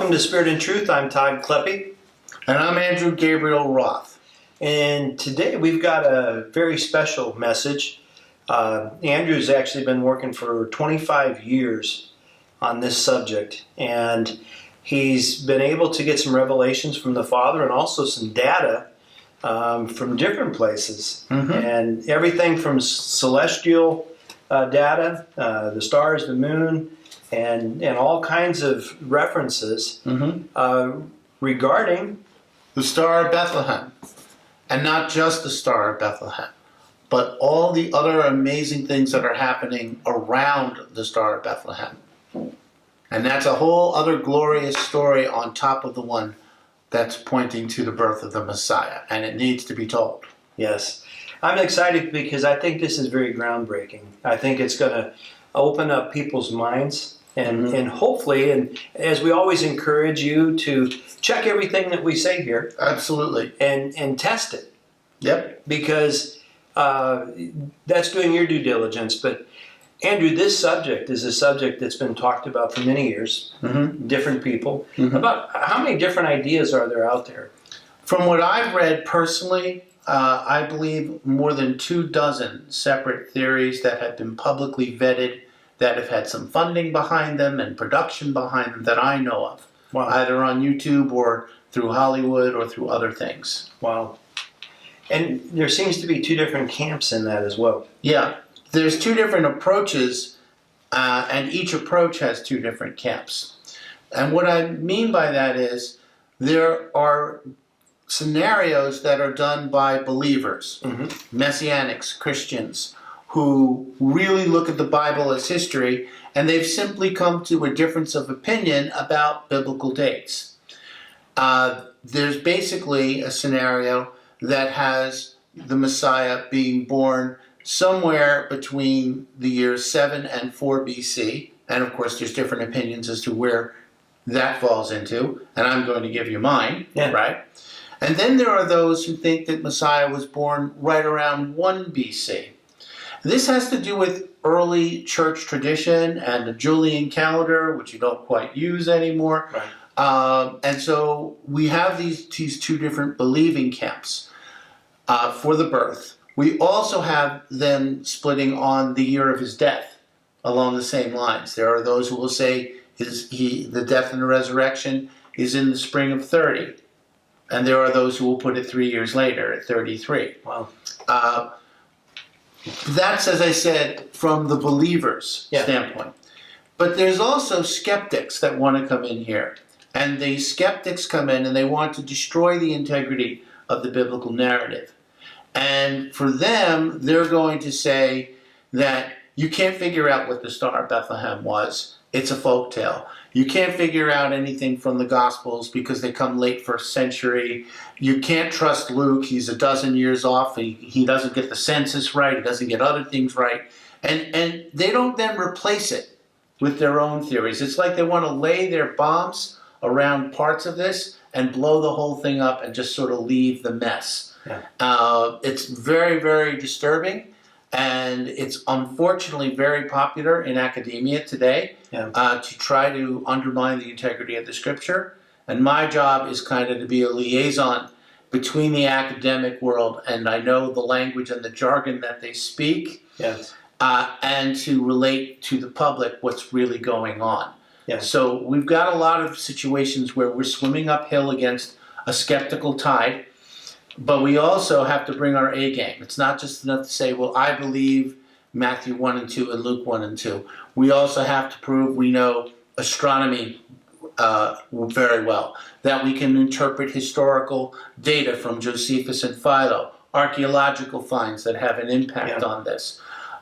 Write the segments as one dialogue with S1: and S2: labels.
S1: Welcome to Spirit and Truth. I'm Todd Cleppe.
S2: And I'm Andrew Gabriel Roth.
S1: And today we've got a very special message. Andrew's actually been working for 25 years on this subject. And he's been able to get some revelations from the Father and also some data from different places.
S2: Mm-hmm.
S1: And everything from celestial data, the stars, the moon, and all kinds of references regarding
S2: the Star of Bethlehem. And not just the Star of Bethlehem, but all the other amazing things that are happening around the Star of Bethlehem. And that's a whole other glorious story on top of the one that's pointing to the birth of the Messiah. And it needs to be told.
S1: Yes. I'm excited because I think this is very groundbreaking. I think it's going to open up people's minds. And hopefully, and as we always encourage you to check everything that we say here.
S2: Absolutely.
S1: And test it.
S2: Yep.
S1: Because that's doing your due diligence. But Andrew, this subject is a subject that's been talked about for many years. Different people. About how many different ideas are there out there?
S2: From what I've read personally, I believe more than 24 separate theories that have been publicly vetted, that have had some funding behind them and production behind them that I know of.
S1: Wow.
S2: Either on YouTube or through Hollywood or through other things.
S1: Wow. And there seems to be two different camps in that as well.
S2: Yeah, there's two different approaches, and each approach has two different camps. And what I mean by that is there are scenarios that are done by believers, Messianics, Christians, who really look at the Bible as history, and they've simply come to a difference of opinion about biblical dates. There's basically a scenario that has the Messiah being born somewhere between the years 7 and 4 BC, and of course there's different opinions as to where that falls into, and I'm going to give you mine, right? And then there are those who think that Messiah was born right around 1 BC. This has to do with early church tradition and the Julian calendar, which you don't quite use anymore.
S1: Right.
S2: And so we have these two different believing camps for the birth. We also have them splitting on the year of his death along the same lines. There are those who will say the death and the resurrection is in the spring of 30. And there are those who will put it 3 years later at 33.
S1: Wow.
S2: That's, as I said, from the believer's standpoint. But there's also skeptics that want to come in here. And the skeptics come in and they want to destroy the integrity of the biblical narrative. And for them, they're going to say that you can't figure out what the Star of Bethlehem was. It's a folk tale. You can't figure out anything from the Gospels because they come late 1st century. You can't trust Luke. He's a dozen years off. He doesn't get the census right. He doesn't get other things right. And they don't then replace it with their own theories. It's like they want to lay their bombs around parts of this and blow the whole thing up and just sort of leave the mess. Yeah. It's very, very disturbing. And it's unfortunately very popular in academia today to try to undermine the integrity of the Scripture. And my job is kind of to be a liaison between the academic world, and I know the language and the jargon that they speak, and to relate to the public what's really going on. So we've got a lot of situations where we're swimming uphill against a skeptical tide. But we also have to bring our A game. It's not just enough to say, well, I believe Matthew 1 and 2 and Luke 1 and 2. We also have to prove we know astronomy very well, that we can interpret historical data from Josephus and Philo, archaeological finds that have an impact on this.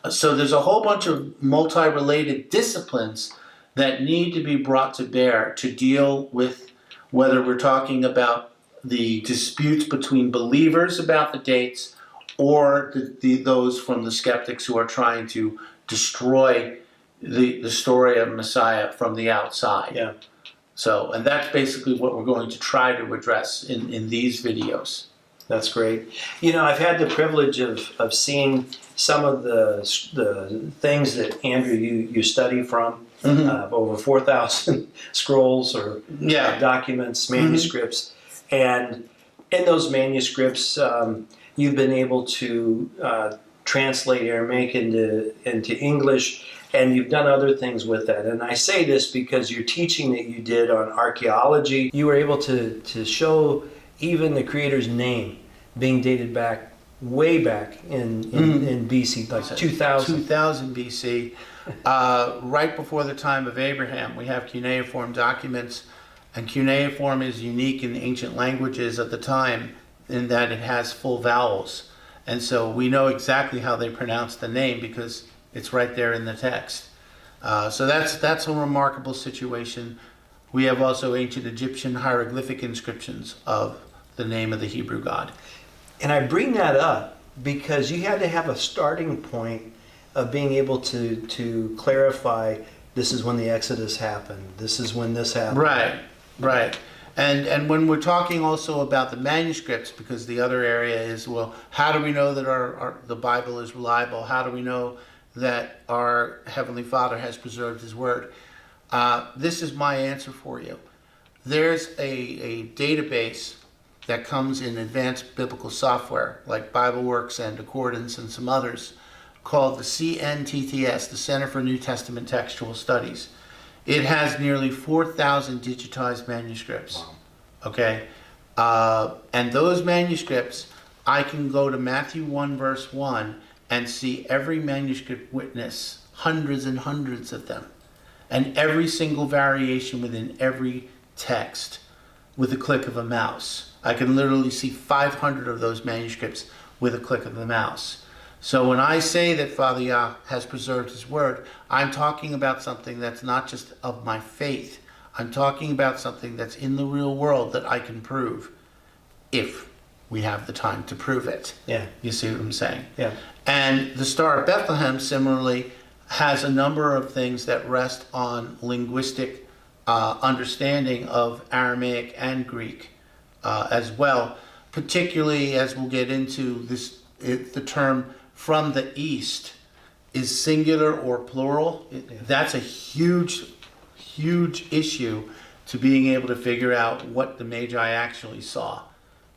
S2: So there's a whole bunch of multi-related disciplines that need to be brought to bear to deal with whether we're talking about the disputes between believers about the dates or those from the skeptics who are trying to destroy the story of Messiah from the outside. So, and that's basically what we're going to try to address in these videos.
S1: That's great. You know, I've had the privilege of seeing some of the things that Andrew you study from. Over 4,000 scrolls or documents, manuscripts, and in those manuscripts, you've been able to translate Aramaic into English, and you've done other things with that. And I say this because your teaching that you did on archaeology, you were able to show even the Creator's name being dated back way back in BC, like 2000.
S2: 2000 BC, right before the time of Abraham. We have cuneiform documents, and cuneiform is unique in ancient languages at the time in that it has full vowels. And so we know exactly how they pronounce the name because it's right there in the text. So that's a remarkable situation. We have also ancient Egyptian hieroglyphic inscriptions of the name of the Hebrew God.
S1: And I bring that up because you had to have a starting point of being able to clarify this is when the Exodus happened, this is when this happened.
S2: Right. And when we're talking also about the manuscripts, because the other area is, well, how do we know that the Bible is reliable? How do we know that our Heavenly Father has preserved His Word? This is my answer for you. There's a database that comes in advanced biblical software like BibleWorks and Accordance and some others called the CNTTS, the Center for New Testament Textual Studies. It has nearly 4,000 digitized manuscripts.
S1: Wow.
S2: Okay? And those manuscripts, I can go to Matthew 1 verse 1 and see every manuscript witness, hundreds and hundreds of them, and every single variation within every text with a click of a mouse. I can literally see 500 of those manuscripts with a click of the mouse. So when I say that Father Yah has preserved His Word, I'm talking about something that's not just of my faith. I'm talking about something that's in the real world that I can prove if we have the time to prove it.
S1: Yeah.
S2: You see what I'm saying?
S1: Yeah.
S2: And the Star of Bethlehem similarly has a number of things that rest on linguistic understanding of Aramaic and Greek as well, particularly as we'll get into this, the term from the east is singular or plural. That's a huge issue to being able to figure out what the Magi actually saw.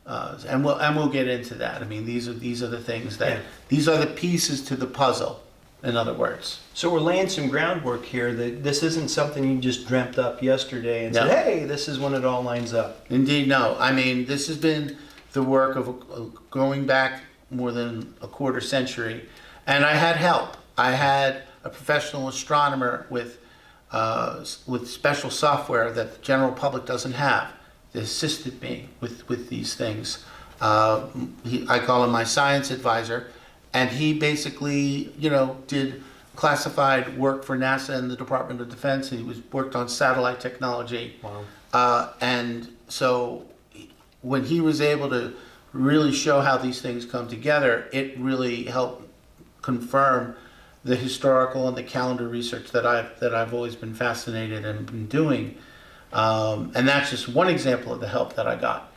S2: And we'll get into that. I mean, these are the things that these are the pieces to the puzzle, in other words.
S1: So we're laying some groundwork here that this isn't something you just dreamt up yesterday and said, hey, this is when it all lines up.
S2: Indeed, no. I mean, this has been the work of going back more than a quarter century, and I had help. I had a professional astronomer with special software that the general public doesn't have. That assisted me with these things. I call him my science advisor, and he basically, did classified work for NASA and the Department of Defense. He worked on satellite technology.
S1: Wow.
S2: And so when he was able to really show how these things come together, it really helped confirm the historical and the calendar research that I've always been fascinated and been doing. And that's just one example of the help that I got.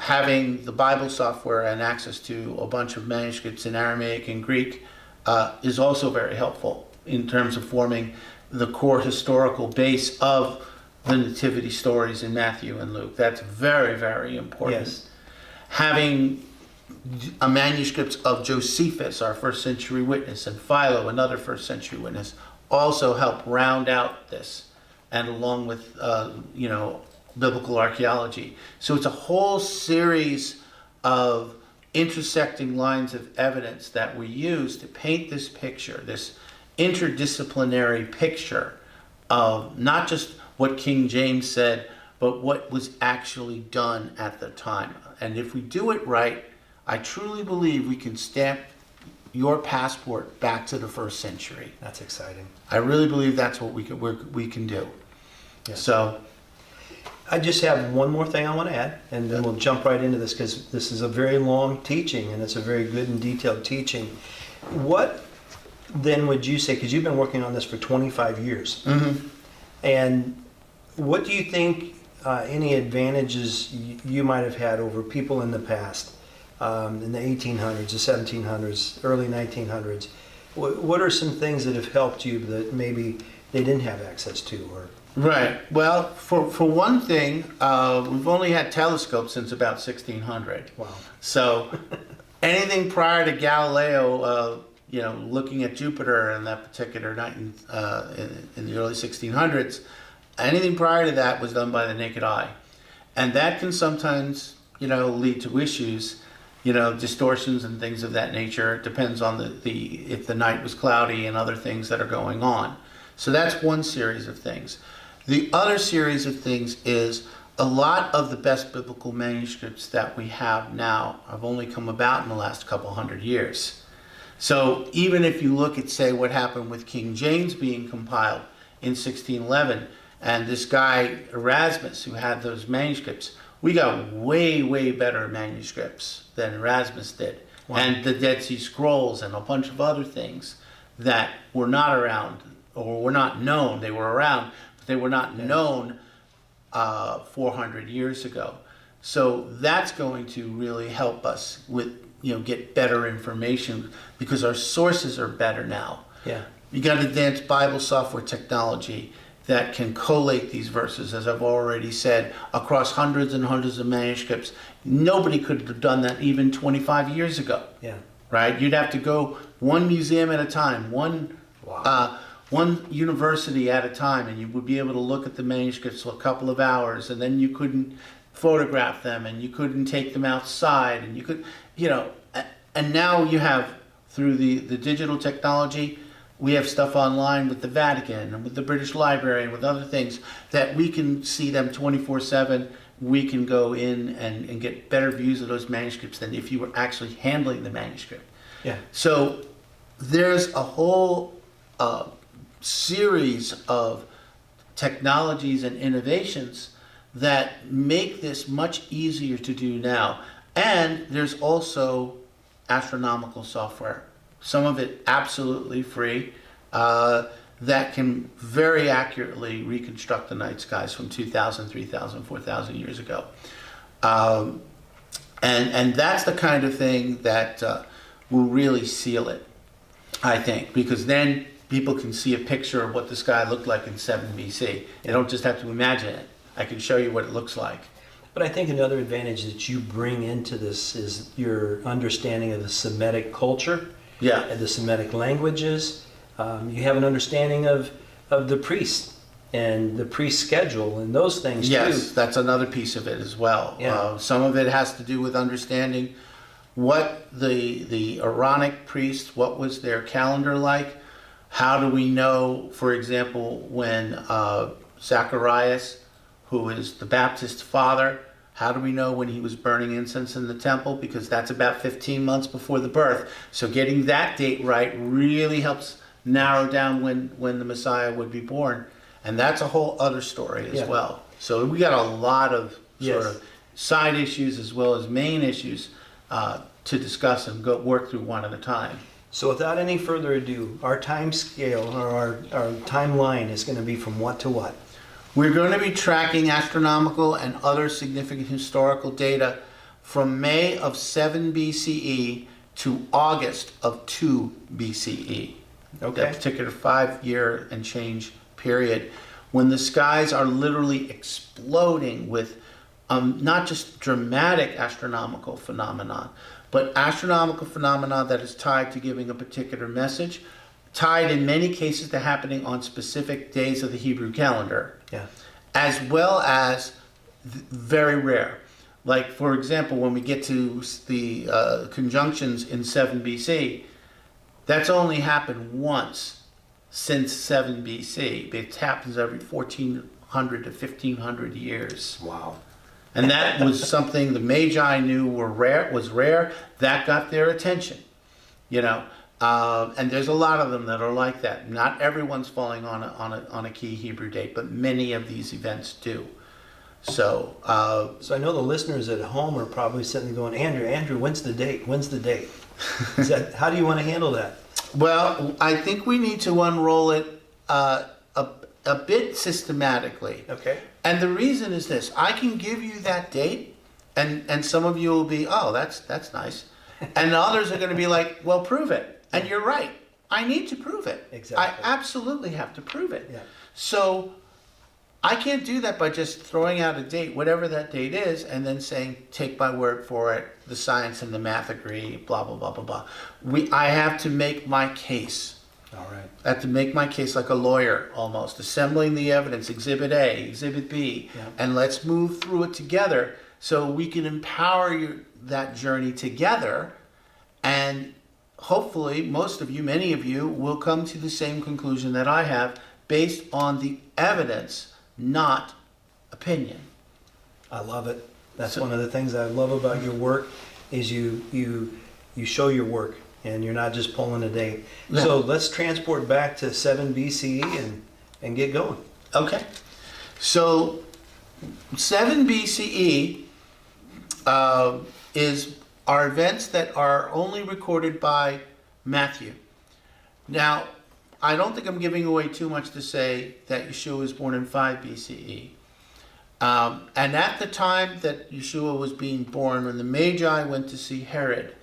S2: Having the Bible software and access to a bunch of manuscripts in Aramaic and Greek is also very helpful in terms of forming the core historical base of the nativity stories in Matthew and Luke. That's very, very important.
S1: Yes.
S2: Having a manuscript of Josephus, our first century witness, and Philo, another first century witness, also help round out this, and along with biblical archaeology. So it's a whole series of intersecting lines of evidence that we use to paint this picture, this interdisciplinary picture of not just what King James said, but what was actually done at the time. And if we do it right, I truly believe we can stamp your passport back to the first century.
S1: That's exciting.
S2: I really believe that's what we can do.
S1: Yeah.
S2: So
S1: I just have one more thing I want to add, and then we'll jump right into this because this is a very long teaching and it's a very good and detailed teaching. What then would you say, because you've been working on this for 25 years, and what do you think any advantages you might have had over people in the past in the 1800s, the 1700s, early 1900s. What are some things that have helped you that maybe they didn't have access to? Or
S2: Right. Well, for one thing, we've only had telescopes since about 1600.
S1: wow,
S2: So anything prior to Galileo, looking at Jupiter in that particular night in the early 1600s, anything prior to that was done by the naked eye. And that can sometimes, lead to issues, distortions and things of that nature. It depends on if the night was cloudy and other things that are going on. So that's one series of things. The other series of things is a lot of the best biblical manuscripts that we have now have only come about in the last couple hundred years. So even if you look at, say, what happened with King James being compiled in 1611, and this guy Erasmus who had those manuscripts, we got way, way better manuscripts than Erasmus did.
S1: Wow.
S2: And the Dead Sea Scrolls and a bunch of other things that were not around or were not known. They were around, but they were not known 400 years ago. So that's going to really help us with, get better information because our sources are better now.
S1: yeah,
S2: You got advanced Bible software technology that can collate these verses, as I've already said, across hundreds and hundreds of manuscripts. Nobody could have done that even 25 years ago,
S1: yeah,
S2: right? You'd have to go one museum at a time, one university at a time, and you would be able to look at the manuscripts for a couple of hours, and then you couldn't photograph them, and you couldn't take them outside, and you could, and now you have, through the digital technology, we have stuff online with the Vatican and with the British Library and with other things that we can see them 24/7. We can go in and get better views of those manuscripts than if you were actually handling the manuscript.
S1: yeah.
S2: So there's a whole series of technologies and innovations that make this much easier to do now. And there's also astronomical software, some of it absolutely free, that can very accurately reconstruct the night skies from 2,000, 3,000, 4,000 years ago. And that's the kind of thing that will really seal it, I think, because then people can see a picture of what the sky looked like in 7 BC. They don't just have to imagine it. I can show you what it looks like.
S1: But I think another advantage that you bring into this is your understanding of the Semitic culture,
S2: Yeah.
S1: and the Semitic languages. You have an understanding of the priests and the priest schedule and those things too.
S2: Yes, that's another piece of it as well.
S1: Yeah.
S2: Some of it has to do with understanding what the Aaronic priests, what was their calendar like. How do we know, for example, when Zacharias, who is the Baptist father, how do we know when he was burning incense in the temple? Because that's about 15 months before the birth. So getting that date right really helps narrow down when the Messiah would be born. And that's a whole other story as
S1: Yeah.
S2: well. So we got a lot of sort
S1: Yes.
S2: of side issues as well as main issues to discuss and work through one at a time.
S1: So without any further ado, our time scale or our timeline is going to be from what to what?
S2: We're going to be tracking astronomical and other significant historical data from May of 7 BCE to August of 2 BCE.
S1: Okay.
S2: That particular 5-year and change period, when the skies are literally exploding with not just dramatic astronomical phenomena, but astronomical phenomena that is tied to giving a particular message, tied in many cases to happening on specific days of the Hebrew calendar.
S1: Yeah.
S2: As well as very rare. Like, for example, when we get to the conjunctions in 7 BC, that's only happened once since 7 BC. It happens every 1,400 to 1,500 years.
S1: Wow.
S2: And that was something the Magi knew was rare. That got their attention, and there's a lot of them that are like that. Not everyone's falling on a key Hebrew date, but many of these events do. So
S1: So I know the listeners at home are probably sitting there going, Andrew, when's the date? When's the date? How do you want to handle that?
S2: well, I think we need to unroll it a bit systematically.
S1: Okay.
S2: And the reason is this: I can give you that date, And some of you will be, oh, that's nice. And others are going to be like, well, prove it. And you're right. I need to prove it.
S1: Exactly.
S2: I absolutely have to prove it.
S1: Yeah.
S2: So I can't do that by just throwing out a date, whatever that date is, and then saying, take my word for it, the science and the math agree, blah, blah, blah, blah, blah. I have to make my case.
S1: All right.
S2: I have to make my case like a lawyer almost, assembling the evidence, exhibit A, exhibit B,
S1: Yeah.
S2: and let's move through it together so we can empower that journey together. And hopefully, most of you, many of you, will come to the same conclusion that I have based on the evidence, not opinion.
S1: I love it. That's one of the things I love about your work is you show your work and you're not just pulling a date.
S2: No.
S1: So let's transport back to 7 BCE and get going.
S2: Okay. So 7 BCE are events that are only recorded by Matthew. Now, I don't think I'm giving away too much to say that Yeshua was born in 5 BCE. And at the time that Yeshua was being born, when the Magi went to see Herod,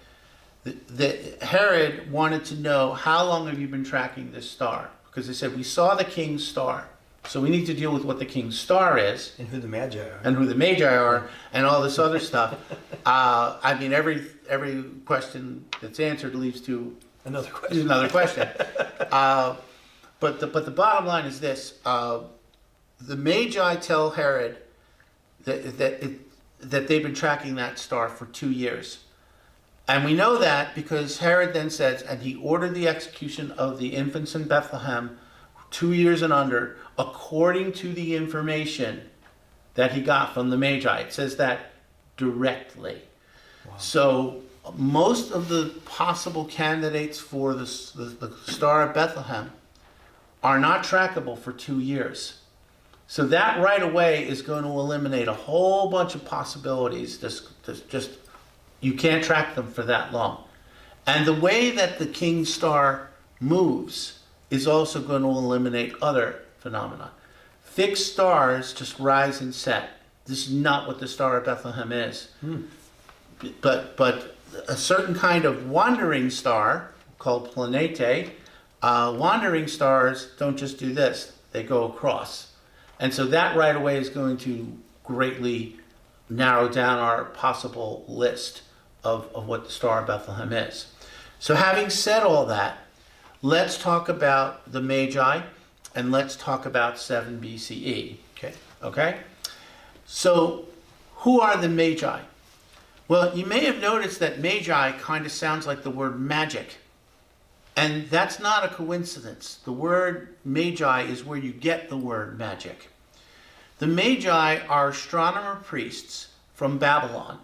S2: Herod wanted to know, how long have you been tracking this star? Because they said, we saw the king's star. So we need to deal with what the king's star is.
S1: And who the Magi are.
S2: And who the Magi are, and all this other stuff. I mean, every question that's answered leads to
S1: Another question.
S2: another question. But the bottom line is this: the Magi tell Herod that they've been tracking that star for 2 years, and we know that because Herod then says, and he ordered the execution of the infants in Bethlehem, 2 years and under, according to the information that he got from the Magi. It says that directly. Wow. So most of the possible candidates for the Star of Bethlehem are not trackable for 2 years. So that right away is going to eliminate a whole bunch of possibilities. Just you can't track them for that long. And the way that the king's star moves is also going to eliminate other phenomena. Fixed stars just rise and set. This is not what the Star of Bethlehem is. But a certain kind of wandering star called planetae, wandering stars don't just do this, they go across. And so that right away is going to greatly narrow down our possible list of what the Star of Bethlehem is. So having said all that, let's talk about the Magi and let's talk about 7 BCE. Okay? So who are the Magi? Well, you may have noticed that Magi kind of sounds like the word magic. And that's not a coincidence. The word Magi is where you get the word magic. The Magi are astronomer priests from Babylon.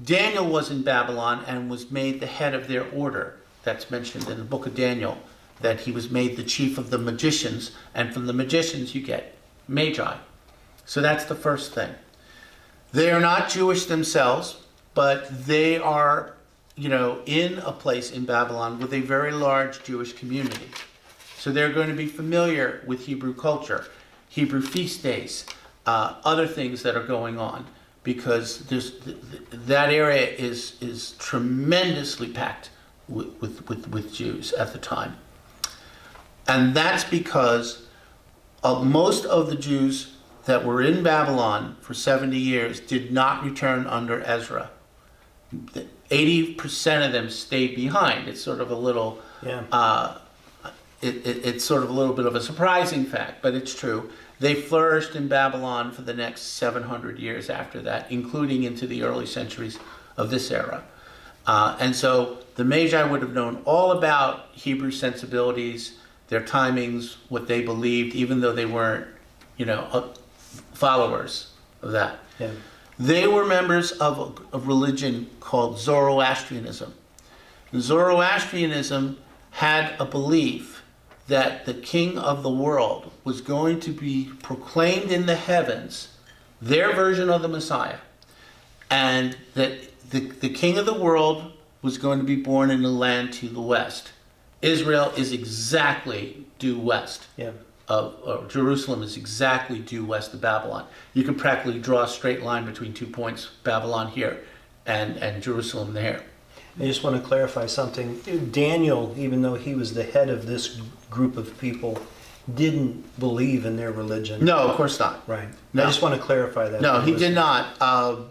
S2: Daniel was in Babylon and was made the head of their order. That's mentioned in the book of Daniel, that he was made the chief of the magicians, and from the magicians you get Magi. So that's the first thing. They are not Jewish themselves, but they are, in a place in Babylon with a very large Jewish community. So they're going to be familiar with Hebrew culture, Hebrew feast days, other things that are going on, because that area is tremendously packed with Jews at the time. And that's because most of the Jews that were in Babylon for 70 years did not return under Ezra. 80% of them stayed behind. It's sort of a little, it's sort of a little bit of a surprising fact, but it's true. They flourished in Babylon for the next 700 years after that, including into the early centuries of this era. And so the Magi would have known all about Hebrew sensibilities, their timings, what they believed, even though they weren't, followers of that.
S1: Yeah.
S2: They were members of a religion called Zoroastrianism. Zoroastrianism had a belief that the king of the world was going to be proclaimed in the heavens, their version of the Messiah, and that the king of the world was going to be born in the land to the west. Israel is exactly due west.
S1: Yeah.
S2: Jerusalem is exactly due west of Babylon. You can practically draw a straight line between 2 points, Babylon here and Jerusalem there.
S1: I just want to clarify something. Daniel, even though he was the head of this group of people, didn't believe in their religion.
S2: No, of course not.
S1: Right.
S2: No.
S1: I just want to clarify that.
S2: No, he did not.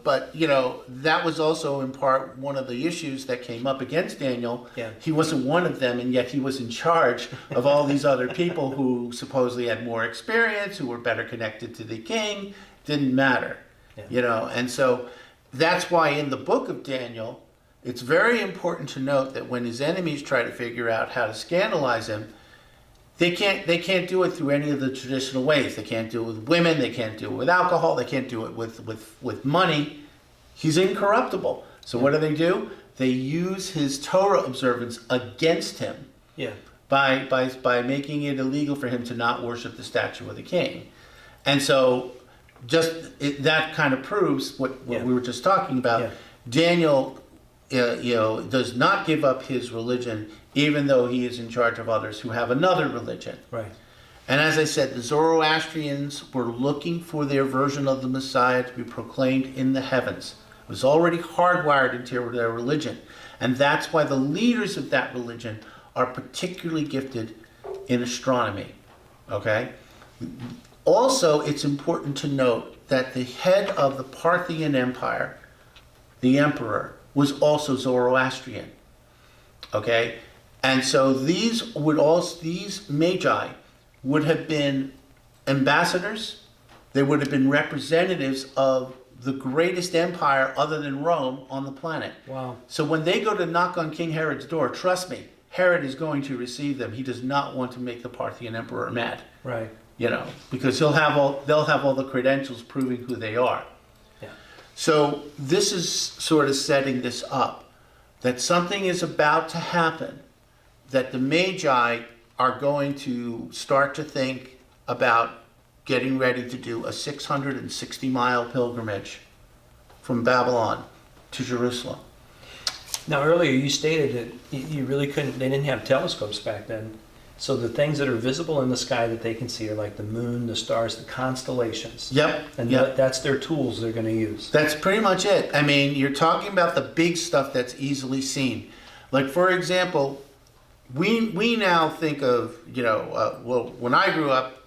S2: But, that was also in part one of the issues that came up against Daniel.
S1: Yeah.
S2: He wasn't one of them, and yet he was in charge of all these other people who supposedly had more experience, who were better connected to the king. Didn't matter.
S1: Yeah.
S2: And so that's why in the book of Daniel, it's very important to note that when his enemies try to figure out how to scandalize him, they can't do it through any of the traditional ways. They can't do it with women. They can't do it with alcohol. They can't do it with money. He's incorruptible. So what do? They use his Torah observance against him.
S1: Yeah.
S2: By making it illegal for him to not worship the statue of the king. And so that kind of proves what we were just talking about.
S1: Yeah.
S2: Daniel does not give up his religion, even though he is in charge of others who have another religion.
S1: Right.
S2: And as I said, the Zoroastrians were looking for their version of the Messiah to be proclaimed in the heavens. It was already hardwired into their religion. And that's why the leaders of that religion are particularly gifted in astronomy. Okay? Also, it's important to note that the head of the Parthian Empire, the emperor, was also Zoroastrian. Okay? And so these magi would have been ambassadors. They would have been representatives of the greatest empire other than Rome on the planet.
S1: Wow.
S2: So when they go to knock on King Herod's door, trust me, Herod is going to receive them. He does not want to make the Parthian emperor mad.
S1: Right.
S2: Because they'll have all the credentials proving who they are.
S1: Yeah.
S2: So this is sort of setting this up, that something is about to happen, that the Magi are going to start to think about getting ready to do a 660-mile pilgrimage from Babylon to Jerusalem.
S1: Now, earlier you stated that you really couldn't, they didn't have telescopes back then. So the things that are visible in the sky that they can see are like the moon, the stars, the constellations.
S2: Yep.
S1: And
S2: yep.
S1: that's their tools they're going to use.
S2: That's pretty much it. I mean, you're talking about the big stuff that's easily seen. Like, for example, we now think of, when I grew up,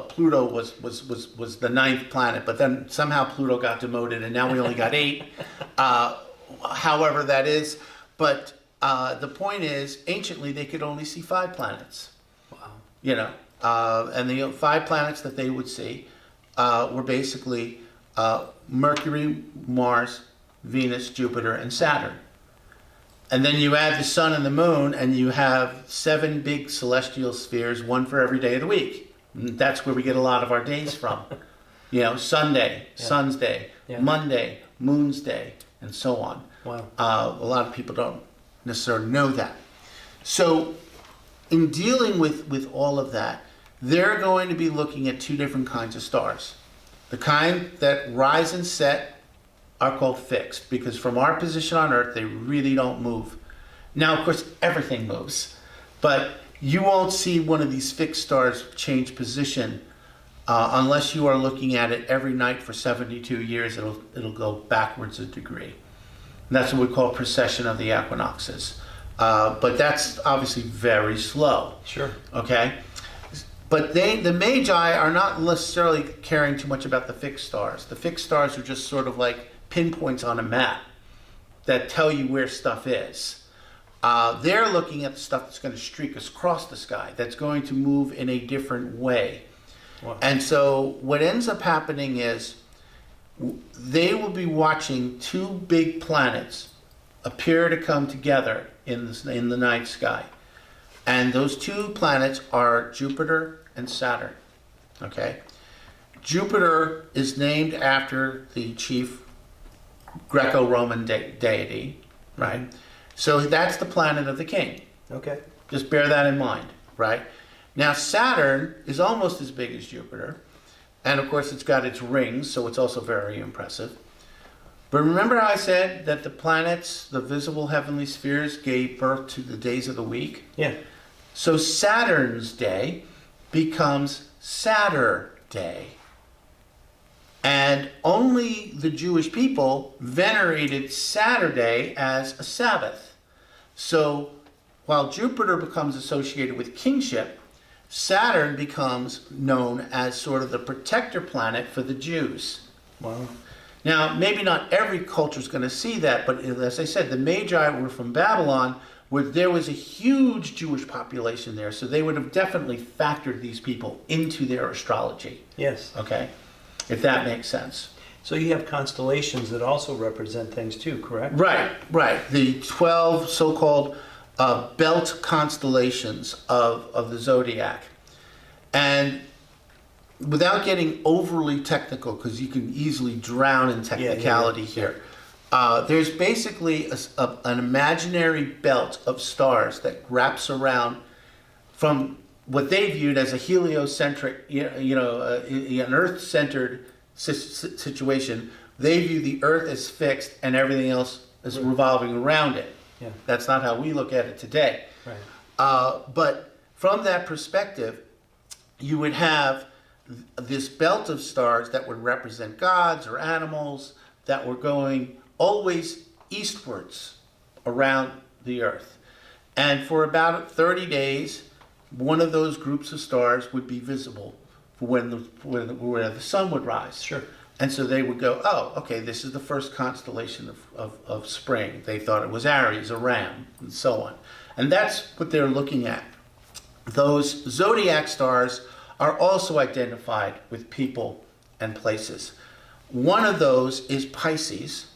S2: Pluto was the 9th planet, but then somehow Pluto got demoted and now we only got 8. However that is. But the point is, anciently they could only see 5 planets. Wow. And the 5 planets that they would see were basically Mercury, Mars, Venus, Jupiter, and Saturn. And then you add the sun and the moon, and you have 7 big celestial spheres, 1 for every day of the week. And that's where we get a lot of our days from. Sunday, Sun's Day, Monday, Moon's Day, and so on.
S1: Wow.
S2: A lot of people don't necessarily know that. So in dealing with all of that, they're going to be looking at 2 different kinds of stars. The kind that rise and set are called fixed, because from our position on Earth, they really don't move. Now, of course, everything moves, but you won't see one of these fixed stars change position unless you are looking at it every night for 72 years. It'll go backwards a degree. And that's what we call precession of the equinoxes. But that's obviously very slow.
S1: Sure.
S2: Okay? But the Magi are not necessarily caring too much about the fixed stars. The fixed stars are just sort of like pinpoints on a map that tell you where stuff is. They're looking at the stuff that's going to streak across the sky, that's going to move in a different way. Wow. And so what ends up happening is they will be watching 2 big planets appear to come together in the night sky. And those 2 planets are Jupiter and Saturn. Okay? Jupiter is named after the chief Greco-Roman deity, right? So that's the planet of the king.
S1: Okay.
S2: Just bear that in mind, right? Now Saturn is almost as big as Jupiter, and of course it's got its rings, so it's also very impressive. But remember how I said that the planets, the visible heavenly spheres, gave birth to the days of the week?
S1: Yeah.
S2: So Saturn's day becomes Saturday. And only the Jewish people venerated Saturday as a Sabbath. So while Jupiter becomes associated with kingship, Saturn becomes known as sort of the protector planet for the Jews.
S1: Wow.
S2: Now, maybe not every culture is going to see that, but as I said, the Magi were from Babylon, where there was a huge Jewish population there, so they would have definitely factored these people into their astrology.
S1: Yes.
S2: Okay, if that makes sense.
S1: So you have constellations that also represent things too, correct?
S2: Right. The 12 so-called belt constellations of the zodiac. And without getting overly technical, because you can easily drown in technicality here, there's basically an imaginary belt of stars that wraps around from what they viewed as a heliocentric, an Earth-centered situation. They view the Earth as fixed and everything else is revolving around it.
S1: Yeah.
S2: That's not how we look at it today.
S1: Right.
S2: But from that perspective, you would have this belt of stars that would represent gods or animals that were going always eastwards around the Earth. And for about 30 days, one of those groups of stars would be visible for when the sun would rise.
S1: Sure.
S2: And so they would go, oh, okay, this is the first constellation of spring. They thought it was Aries, a ram, and so on. And that's what they're looking at. Those zodiac stars are also identified with people and places. One of those is Pisces.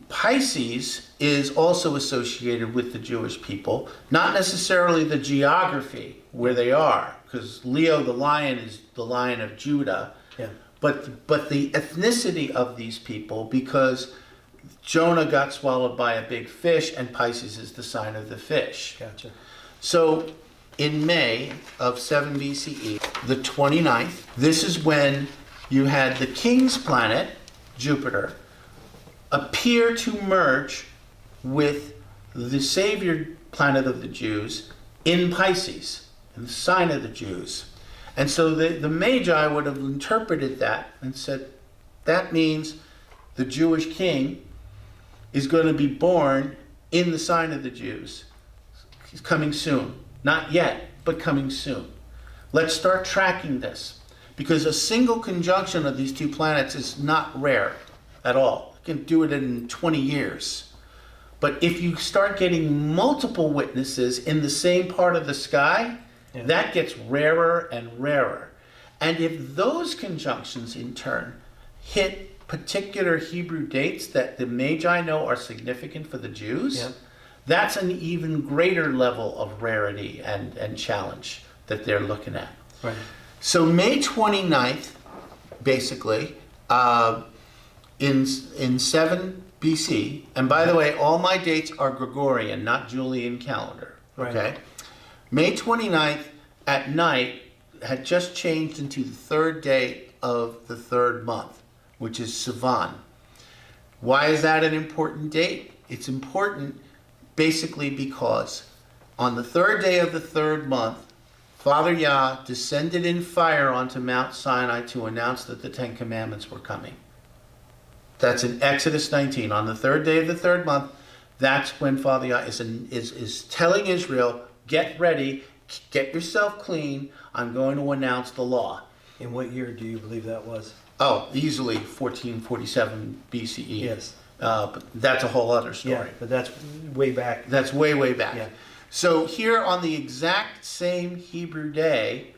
S2: Pisces is also associated with the Jewish people, not necessarily the geography where they are, because Leo the lion is the lion of Judah,
S1: Yeah.
S2: but the ethnicity of these people, because Jonah got swallowed by a big fish and Pisces is the sign of the fish.
S1: Gotcha.
S2: So in May of 7 BCE, the 29th, this is when you had the king's planet, Jupiter, appear to merge with the savior planet of the Jews in Pisces, in the sign of the Jews. And so the Magi would have interpreted that and said, that means the Jewish king is going to be born in the sign of the Jews. He's coming soon. Not yet, but coming soon. Let's start tracking this, because a single conjunction of these two planets is not rare at all. You can do it in 20 years. But if you start getting multiple witnesses in the same part of the sky, that gets rarer and rarer. And if those conjunctions in turn hit particular Hebrew dates that the Magi know are significant for the Jews, that's an even greater level of rarity and challenge that they're looking at.
S1: Right.
S2: So May 29th, basically, in 7 BC, and by the way, all my dates are Gregorian, not Julian calendar, okay?
S1: Right.
S2: May 29th at night had just changed into the third day of the third month, which is Sivan. Why is that an important date? It's important basically because on the third day of the third month, Father Yah descended in fire onto Mount Sinai to announce that the Ten Commandments were coming. That's in Exodus 19. On the third day of the third month, that's when Father Yah is telling Israel, get ready, get yourself clean, I'm going to announce the law.
S1: In what year do you believe that was?
S2: Oh, easily 1447 BCE.
S1: Yes.
S2: But that's a whole other story.
S1: Yeah, but that's way back.
S2: That's way, way back.
S1: Yeah.
S2: So here on the exact same Hebrew day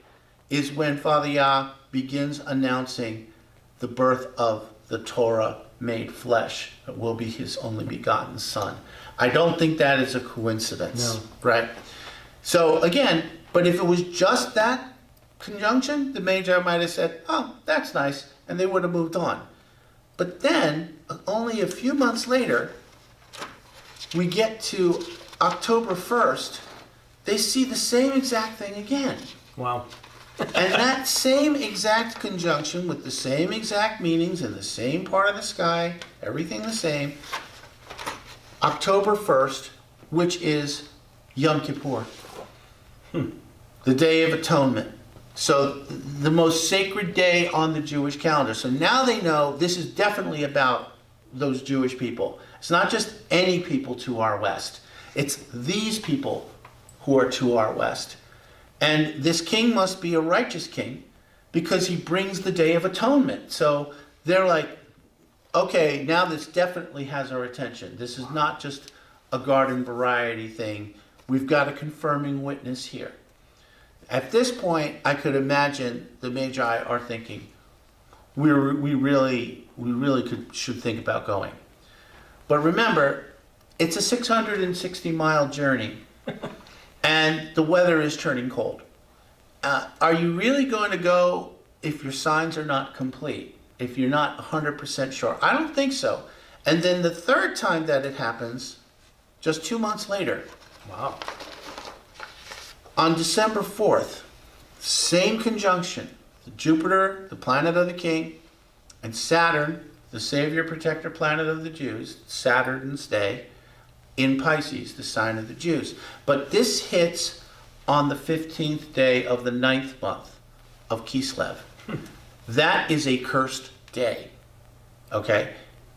S2: is when Father Yah begins announcing the birth of the Torah made flesh, that will be his only begotten son. I don't think that is a coincidence.
S1: No.
S2: Right? So again, but if it was just that conjunction, the Magi might have said, oh, that's nice, and they would have moved on. But then, only a few months later, we get to October 1st, they see the same exact thing again.
S1: Wow.
S2: And that same exact conjunction with the same exact meanings in the same part of the sky, everything the same, October 1st, which is Yom Kippur, the Day of Atonement. So the most sacred day on the Jewish calendar. So now they know this is definitely about those Jewish people. It's not just any people to our west. It's these people who are to our west. And this king must be a righteous king because he brings the Day of Atonement. So they're like, okay, now this definitely has our attention. This is not just a garden variety thing. We've got a confirming witness here. At this point, I could imagine the Magi are thinking, we really should think about going. But remember, it's a 660-mile journey, and the weather is turning cold. Are you really going to go if your signs are not complete, if you're not 100% sure? I don't think so. And then the third time that it happens, just 2 months later,
S1: Wow.
S2: on December 4th, same conjunction, Jupiter, the planet of the king, and Saturn, the savior, protector, planet of the Jews, Saturn's day, in Pisces, the sign of the Jews. But this hits on the 15th day of the 9th month of Kislev. That is a cursed day, okay?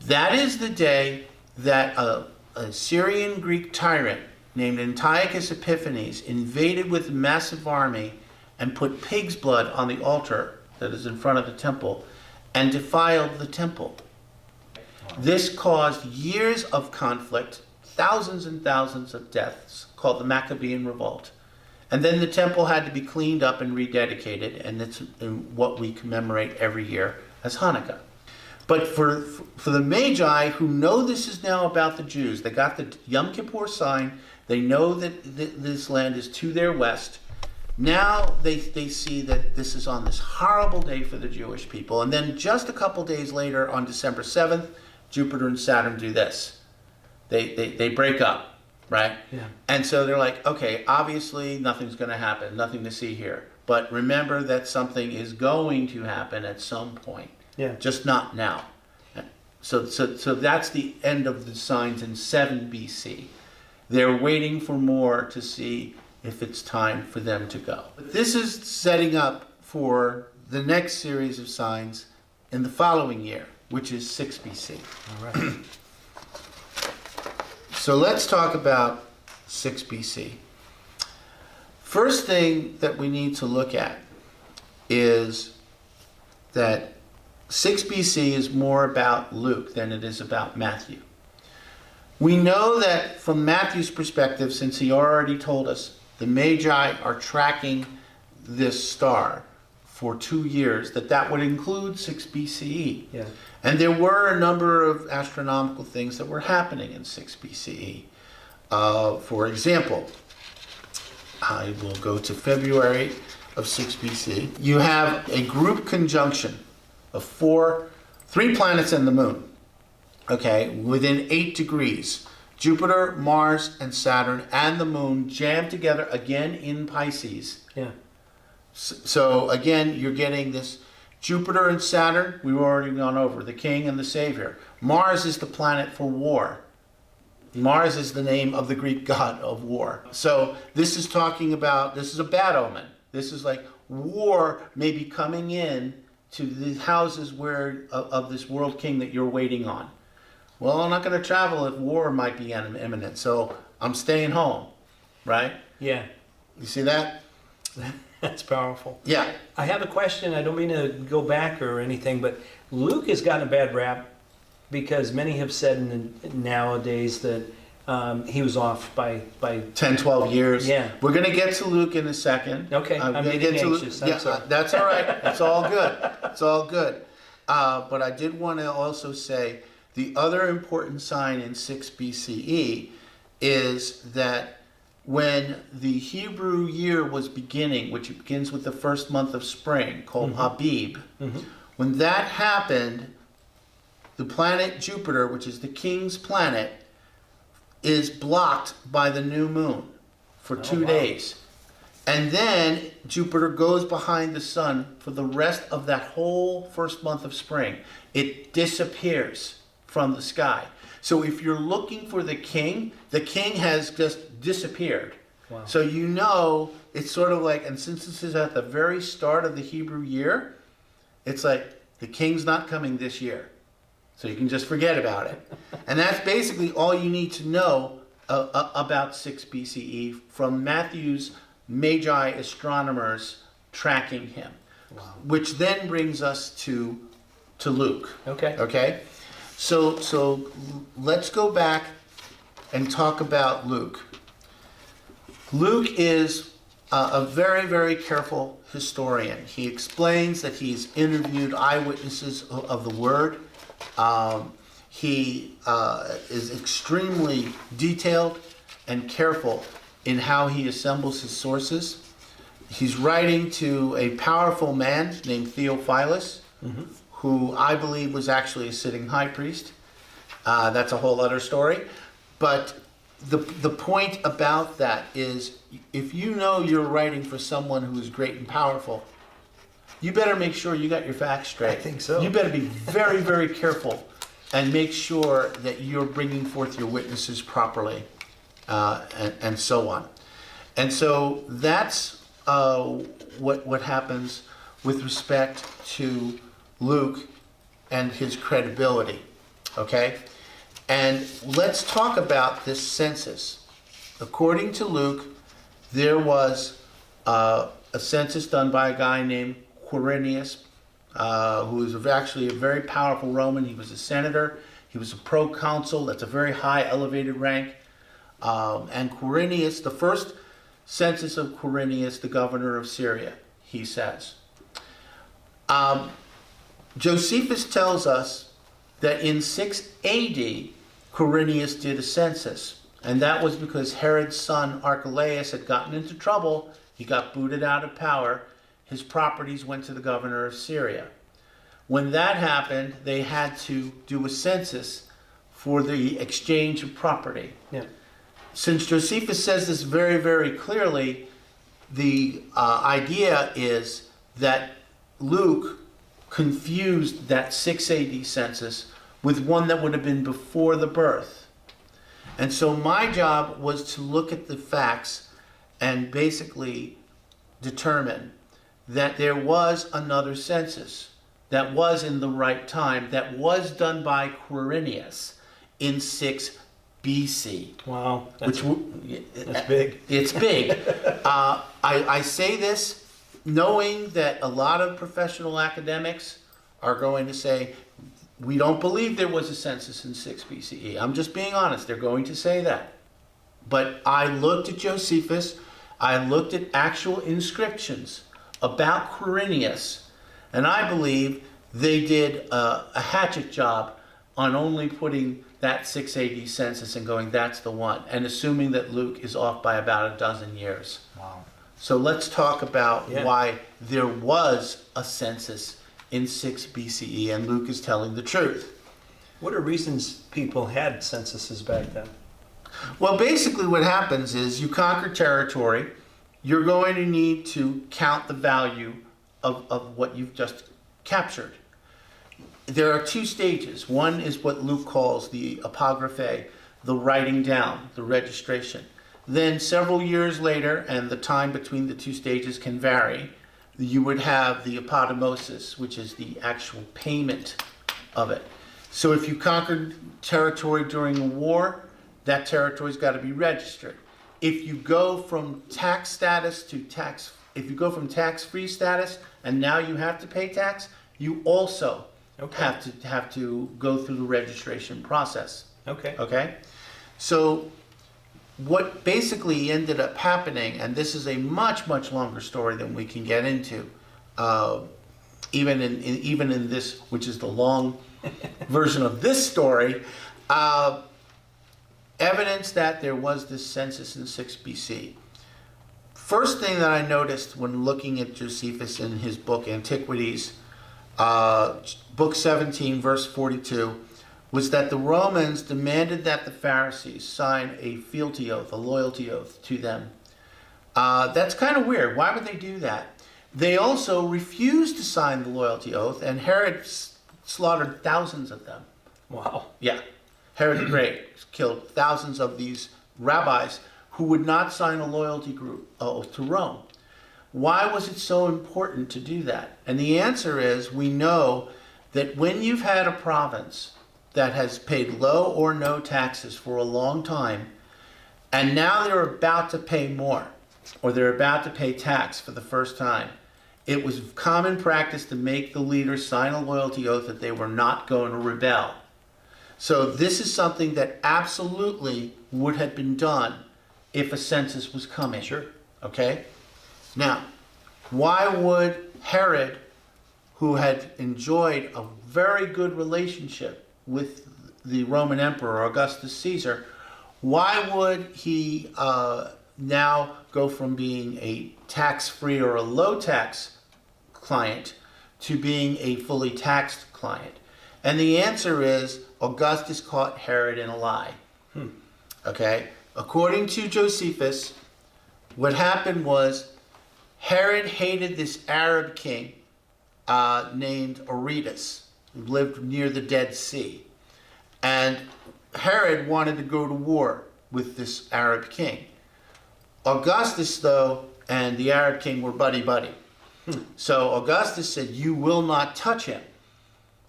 S2: That is the day that a Syrian Greek tyrant named Antiochus Epiphanes invaded with a massive army and put pig's blood on the altar that is in front of the temple and defiled the temple. This caused years of conflict, thousands and thousands of deaths, called the Maccabean Revolt. And then the temple had to be cleaned up and rededicated, and it's what we commemorate every year as Hanukkah. But for the Magi, who know this is now about the Jews, they got the Yom Kippur sign, they know that this land is to their west. Now they see that this is on this horrible day for the Jewish people. And then just a couple days later, on December 7th, Jupiter and Saturn do this. They break up, right?
S1: Yeah.
S2: And so they're like, okay, obviously nothing's going to happen, nothing to see here. But remember that something is going to happen at some point.
S1: Yeah.
S2: Just not now. So that's the end of the signs in 7 BC. They're waiting for more to see if it's time for them to go. But this is setting up for the next series of signs in the following year, which is 6 BC.
S1: All right.
S2: So let's talk about 6 BC. First thing that we need to look at is that 6 BC is more about Luke than it is about Matthew. We know that from Matthew's perspective, since he already told us, the Magi are tracking this star for 2 years, that would include 6 BCE.
S1: Yeah.
S2: And there were a number of astronomical things that were happening in 6 BCE. For example, I will go to February of 6 BC. You have a group conjunction of 3 planets and the moon, okay, within 8 degrees. Jupiter, Mars, and Saturn and the moon jammed together again in Pisces.
S1: Yeah.
S2: So again, you're getting this Jupiter and Saturn, we've already gone over, the king and the savior. Mars is the planet for war. Mars is the name of the Greek god of war. So this is talking about, this is a bad omen. This is like war may be coming in to the houses where of this world king that you're waiting on. Well, I'm not going to travel if war might be imminent, so I'm staying home, right?
S1: Yeah.
S2: You see that?
S1: That's powerful.
S2: Yeah.
S1: I have a question. I don't mean to go back or anything, but Luke has gotten a bad rap because many have said nowadays that he was off by
S2: 10, 12 years.
S1: Yeah.
S2: We're going to get to Luke in a second.
S1: Okay. I'm
S2: gonna
S1: getting
S2: get to
S1: anxious.
S2: Luke.
S1: I'm sorry.
S2: That's all right. It's all good. It's all good. But I did want to also say the other important sign in 6 BCE is that when the Hebrew year was beginning, which begins with the first month of spring, called Abib, when that happened, the planet Jupiter, which is the king's planet, is blocked by the new moon for 2 days. And then Jupiter goes behind the sun for the rest of that whole first month of spring. It disappears from the sky. So if you're looking for the king has just disappeared.
S1: Wow.
S2: So you know, it's sort of like, and since this is at the very start of the Hebrew year, it's like the king's not coming this year. So you can just forget about it. And that's basically all you need to know about 6 BCE from Matthew's Magi astronomers tracking him.
S1: Wow.
S2: Which then brings us to Luke.
S1: Okay.
S2: Okay? So let's go back and talk about Luke. Luke is a very, very careful historian. He explains that he's interviewed eyewitnesses of the word. He is extremely detailed and careful in how he assembles his sources. He's writing to a powerful man named Theophilus, who I believe was actually a sitting high priest. That's a whole other story. But the point about that is, if you know you're writing for someone who is great and powerful, you better make sure you got your facts straight.
S1: I think so.
S2: You better be very, very careful and make sure that you're bringing forth your witnesses properly, and so on. And so that's what happens with respect to Luke and his credibility. Okay? And let's talk about this census. According to Luke, there was a census done by a guy named Quirinius, who was actually a very powerful Roman. He was a senator. He was a proconsul. That's a very high elevated rank. And Quirinius, the first census of Quirinius, the governor of Syria, he says. Josephus tells us that in 6 AD, Quirinius did a census. And that was because Herod's son Archelaus had gotten into trouble. He got booted out of power. His properties went to the governor of Syria. When that happened, they had to do a census for the exchange of property.
S1: Yeah.
S2: Since Josephus says this very, very clearly, the idea is that Luke confused that 6 AD census with one that would have been before the birth. And so my job was to look at the facts and basically determine that there was another census that was in the right time, that was done by Quirinius in 6 BC.
S1: Wow. That's
S2: That's
S1: big.
S2: It's big. I say this knowing that a lot of professional academics are going to say, we don't believe there was a census in 6 BCE. I'm just being honest. They're going to say that. But I looked at Josephus. I looked at actual inscriptions about Quirinius. And I believe they did a hatchet job on only putting that 6 AD census and going, that's the one. And assuming that Luke is off by about a dozen years.
S1: Wow.
S2: So let's talk about why there was a census in 6 BCE, and Luke is telling the truth.
S1: What are reasons people had censuses back then?
S2: Well, basically what happens is you conquer territory, you're going to need to count the value of what you've just captured. There are 2 stages. One is what Luke calls the apographe, the writing down, the registration. Then several years later, and the time between the 2 stages can vary, you would have the apodemosis, which is the actual payment of it. So if you conquered territory during a war, that territory's got to be registered. If you go from tax status to if you go from tax-free status and now you have to pay tax, you also have to go through the registration process.
S1: Okay.
S2: Okay? So what basically ended up happening, and this is a much, much longer story than we can get into, even in this, which is the long version of this story, evidence that there was this census in 6 BC. First thing that I noticed when looking at Josephus in his book Antiquities, book 17, verse 42, was that the Romans demanded that the Pharisees sign a fealty oath, a loyalty oath to them. That's kind of weird. Why would they do that? They also refused to sign the loyalty oath, and Herod slaughtered thousands of them.
S1: Wow.
S2: Yeah. Herod the Great killed thousands of these rabbis who would not sign a loyalty oath to Rome. Why was it so important to do that? And the answer is, we know that when you've had a province that has paid low or no taxes for a long time, and now they're about to pay more, or they're about to pay tax for the first time, it was common practice to make the leaders sign a loyalty oath that they were not going to rebel. So this is something that absolutely would have been done if a census was coming.
S1: Sure.
S2: Okay? Now, why would Herod, who had enjoyed a very good relationship with the Roman Emperor Augustus Caesar, why would he now go from being a tax-free or a low-tax client to being a fully taxed client? And the answer is, Augustus caught Herod in a lie. Okay? According to Josephus, what happened was Herod hated this Arab king named Aretas, who lived near the Dead Sea. And Herod wanted to go to war with this Arab king. Augustus, though, and the Arab king were buddy-buddy. So Augustus said, you will not touch him.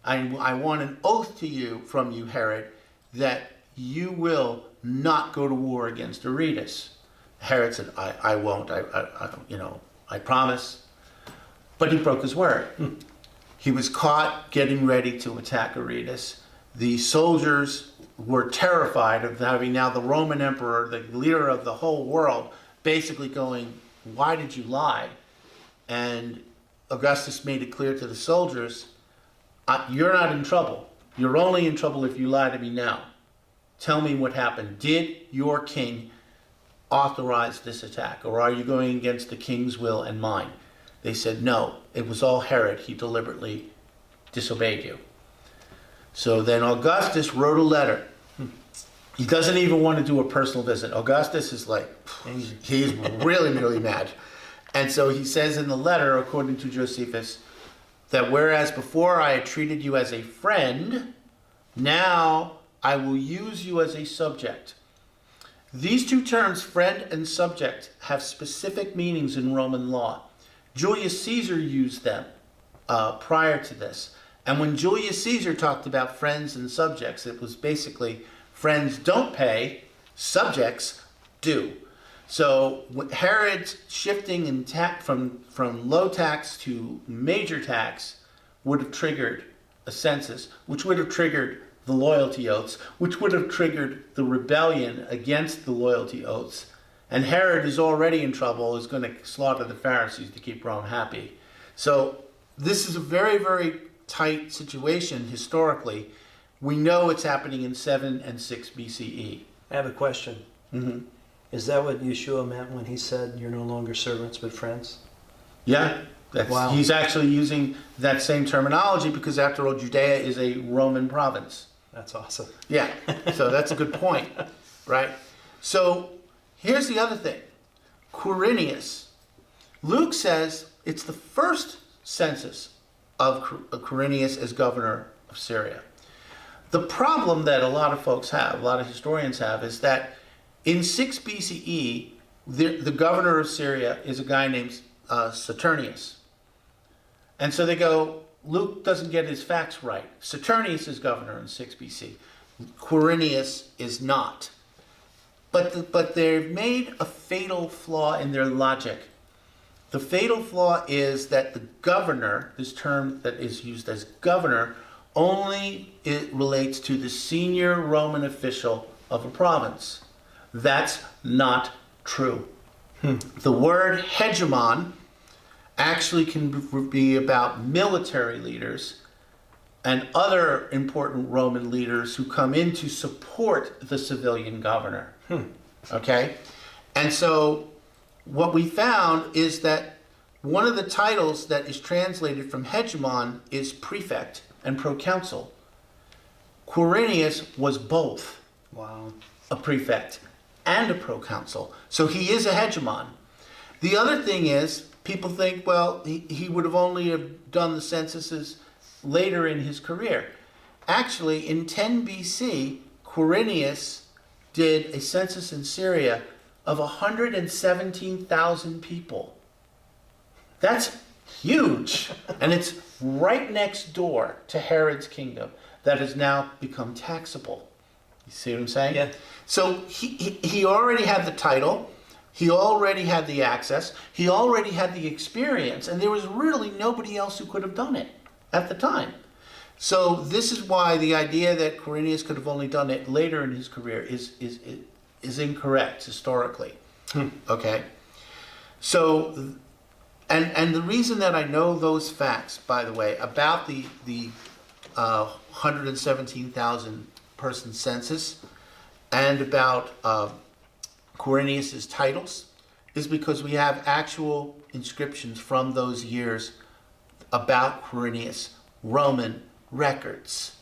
S2: I want an oath to you from you, Herod, that you will not go to war against Aretas. Herod said, I won't, I promise. But he broke his word. He was caught getting ready to attack Aretas. The soldiers were terrified of having now the Roman emperor, the leader of the whole world, basically going, why did you lie? And Augustus made it clear to the soldiers, you're not in trouble. You're only in trouble if you lie to me now. Tell me what happened. Did your king authorize this attack, or are you going against the king's will and mine? They said, no, it was all Herod. He deliberately disobeyed you. So then Augustus wrote a letter. He doesn't even want to do a personal visit. Augustus is like, he's really, really mad. And so he says in the letter, according to Josephus, that whereas before I had treated you as a friend, now I will use you as a subject. These two terms, friend and subject, have specific meanings in Roman law. Julius Caesar used them prior to this. And when Julius Caesar talked about friends and subjects, it was basically friends don't pay, subjects do. So Herod's shifting in from low tax to major tax would have triggered a census, which would have triggered the loyalty oaths, which would have triggered the rebellion against the loyalty oaths. And Herod is already in trouble, is going to slaughter the Pharisees to keep Rome happy. So this is a very, very tight situation historically. We know it's happening in 7 and 6 BCE.
S1: I have a question. Is that what Yeshua meant when he said, you're no longer servants but friends?
S2: Yeah.
S1: Wow.
S2: He's actually using that same terminology because, after all, Judea is a Roman province.
S1: That's awesome.
S2: Yeah, so that's a good point, right? So here's the other thing. Quirinius. Luke says it's the first census of Quirinius as governor of Syria. The problem that a lot of folks have, a lot of historians have, is that in 6 BCE, the governor of Syria is a guy named Saturnius. And so they go, Luke doesn't get his facts right. Saturnius is governor in 6 BC. Quirinius is not. But they've made a fatal flaw in their logic. The fatal flaw is that the governor, this term that is used as governor, only it relates to the senior Roman official of a province. That's not true. The word hegemon actually can be about military leaders and other important Roman leaders who come in to support the civilian governor. Okay? And so what we found is that one of the titles that is translated from hegemon is prefect and proconsul. Quirinius was both.
S1: Wow.
S2: A prefect and a proconsul. So he is a hegemon. The other thing is, people think, well, he would have only have done the censuses later in his career. Actually, in 10 BC, Quirinius did a census in Syria of 117,000 people. That's huge. And it's right next door to Herod's kingdom that has now become taxable. You see what I'm saying?
S1: Yeah.
S2: So he already had the title. He already had the access. He already had the experience. And there was really nobody else who could have done it at the time. So this is why the idea that Quirinius could have only done it later in his career is incorrect historically. Okay? So, and the reason that I know those facts, by the way, about the 117,000 person census and about Quirinius's titles is because we have actual inscriptions from those years about Quirinius, Roman records.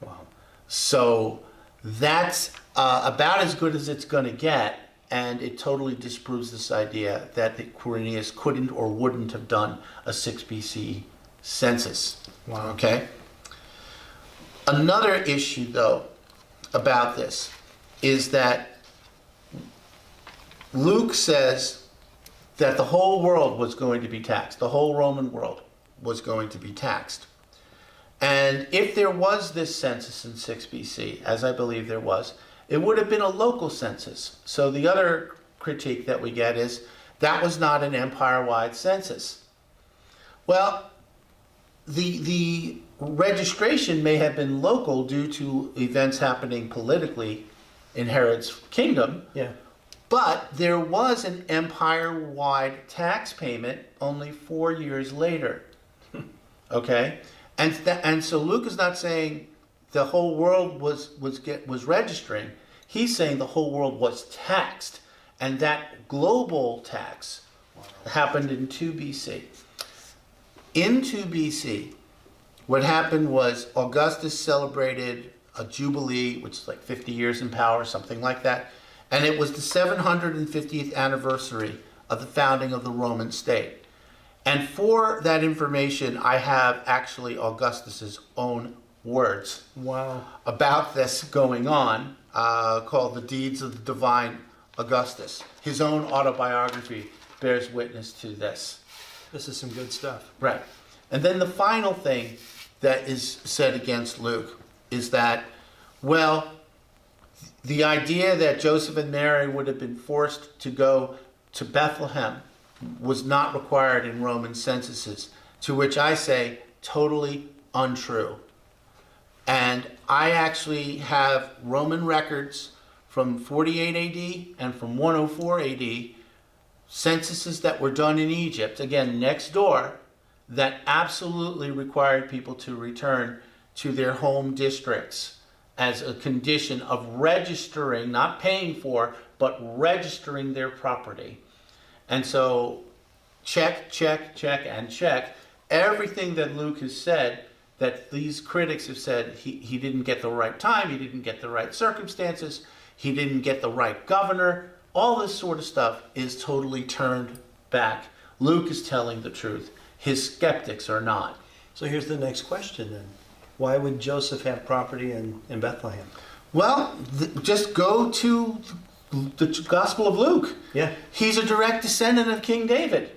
S1: Wow.
S2: So that's about as good as it's going to get, and it totally disproves this idea that Quirinius couldn't or wouldn't have done a 6 BC census.
S1: Wow.
S2: Okay? Another issue, though, about this is that Luke says that the whole world was going to be taxed. The whole Roman world was going to be taxed. And if there was this census in 6 BC, as I believe there was, it would have been a local census. So the other critique that we get is that was not an empire-wide census. Well, the registration may have been local due to events happening politically in Herod's kingdom.
S1: Yeah.
S2: But there was an empire-wide tax payment only 4 years later. Okay? And so Luke is not saying the whole world was registering. He's saying the whole world was taxed. And that global tax happened in 2 BC. In 2 BC, what happened was Augustus celebrated a jubilee, which is like 50 years in power, something like that. And it was the 750th anniversary of the founding of the Roman state. And for that information, I have actually Augustus's own words
S1: Wow.
S2: about this going on, called The Deeds of the Divine Augustus. His own autobiography bears witness to this.
S1: This is some good stuff.
S2: Right. And then the final thing that is said against Luke is that, well, the idea that Joseph and Mary would have been forced to go to Bethlehem was not required in Roman censuses, to which I say totally untrue. And I actually have Roman records from 48 AD and from 104 AD, censuses that were done in Egypt, again, next door, that absolutely required people to return to their home districts as a condition of registering, not paying for, but registering their property. And so, check, and check. Everything that Luke has said, that these critics have said he didn't get the right time, he didn't get the right circumstances, he didn't get the right governor, all this sort of stuff is totally turned back. Luke is telling the truth. His skeptics are not.
S1: So here's the next question then. Why would Joseph have property in Bethlehem?
S2: Well, just go to the Gospel of Luke.
S1: Yeah.
S2: He's a direct descendant of King David,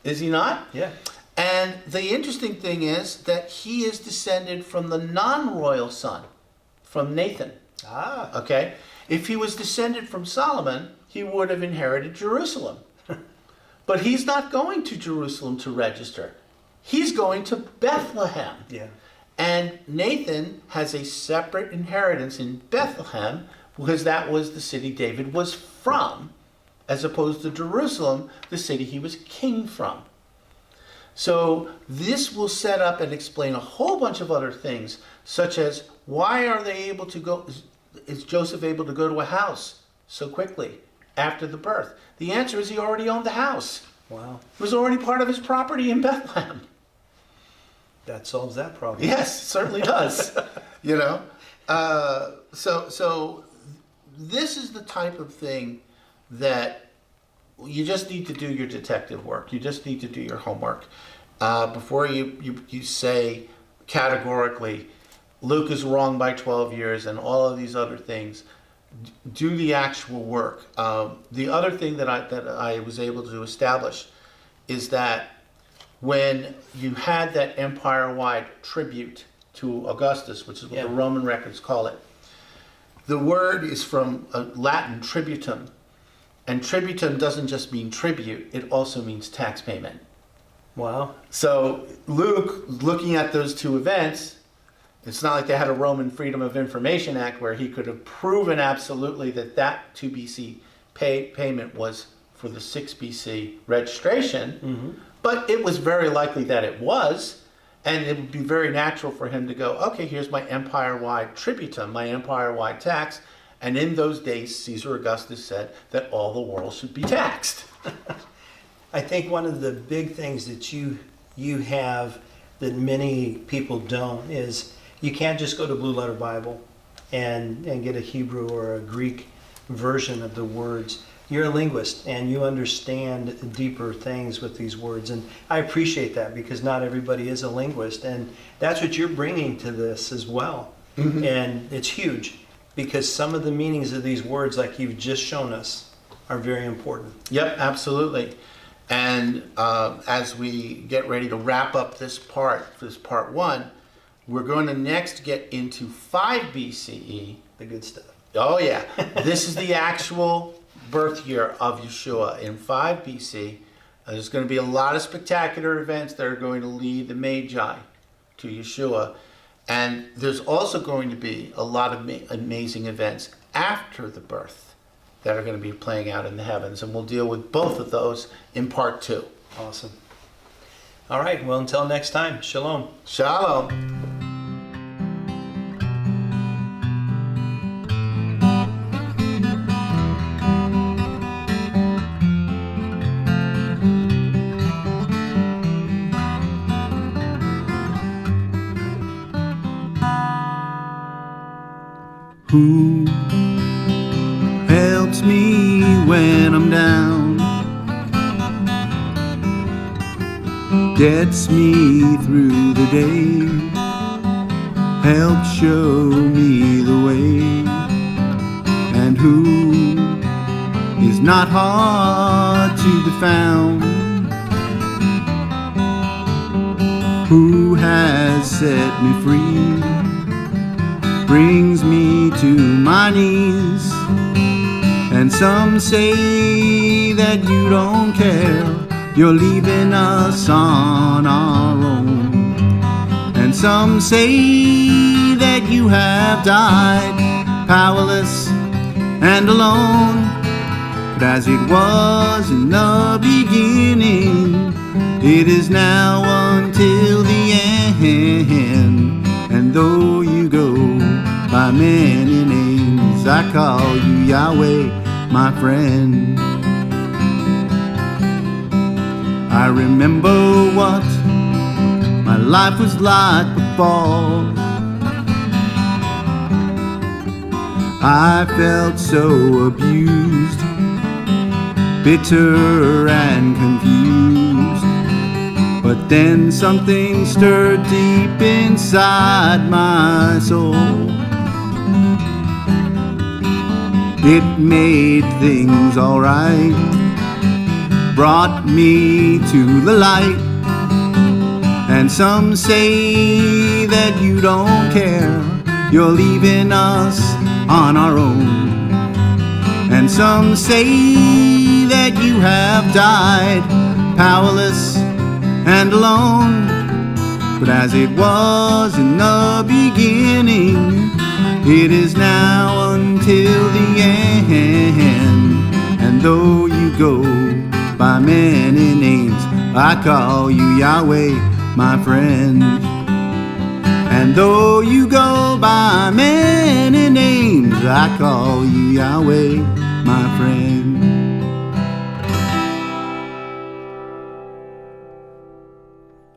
S2: is he not?
S1: Yeah.
S2: And the interesting thing is that he is descended from the non-royal son, from Nathan.
S1: Ah.
S2: Okay? If he was descended from Solomon, he would have inherited Jerusalem. But he's not going to Jerusalem to register. He's going to Bethlehem.
S1: Yeah.
S2: And Nathan has a separate inheritance in Bethlehem because that was the city David was from, as opposed to Jerusalem, the city he was king from. So this will set up and explain a whole bunch of other things, such as why are they able to go, is Joseph able to go to a house so quickly after the birth? The answer is he already owned the house.
S1: Wow.
S2: It was already part of his property in Bethlehem.
S1: That solves that problem.
S2: Yes, it certainly does. You know? So this is the type of thing that you just need to do your detective work. You just need to do your homework. Before you say categorically, Luke is wrong by 12 years and all of these other things, do the actual work. The other thing that I was able to establish is that when you had that empire-wide tribute to Augustus, which is what the Roman records call it, the word is from Latin tributum, and tributum doesn't just mean tribute, it also means tax payment.
S1: Wow.
S2: So Luke, looking at those two events, it's not like they had a Roman Freedom of Information Act where he could have proven absolutely that 2 BC payment was for the 6 BC registration, but it was very likely that it was, and it would be very natural for him to go, okay, here's my empire-wide tributum, my empire-wide tax, and in those days, Caesar Augustus said that all the world should be taxed.
S1: I think one of the big things that you have that many people don't is you can't just go to Blue Letter Bible and get a Hebrew or a Greek version of the words. You're a linguist and you understand deeper things with these words, and I appreciate that because not everybody is a linguist, and that's what you're bringing to this as well. And it's huge because some of the meanings of these words, like you've just shown us, are very important.
S2: Yep, absolutely. And as we get ready to wrap up this part 1, we're going to next get into 5 BCE.
S1: The good stuff.
S2: Oh yeah, this is the actual birth year of Yeshua in 5 BC. There's going to be a lot of spectacular events that are going to lead the Magi to Yeshua. And there's also going to be a lot of amazing events after the birth that are going to be playing out in the heavens. And we'll deal with both of those in part 2.
S1: Awesome. All right, well, until next time, shalom.
S2: Shalom.
S3: Who helps me when I'm down, gets me through the day, helps show me the way, and who is not hard to be found, who has set me free, brings me to my knees. And some say that you don't care, you're leaving us on our own. And some say that you have died, powerless and alone. But as it was in the beginning, it is now until the end. And though you go by many names, I call you Yahweh, my friend. I remember what my life was like before. I felt so abused, bitter and confused. But then something stirred deep inside my soul. It made things alright, brought me to the light. And some say that you don't care, you're leaving us on our own. And some say that you have died, powerless and alone. But as it was in the beginning, it is now until the end. And though you go by many names, I call you Yahweh, my friend. And though you go by many names, I call you Yahweh, my friend.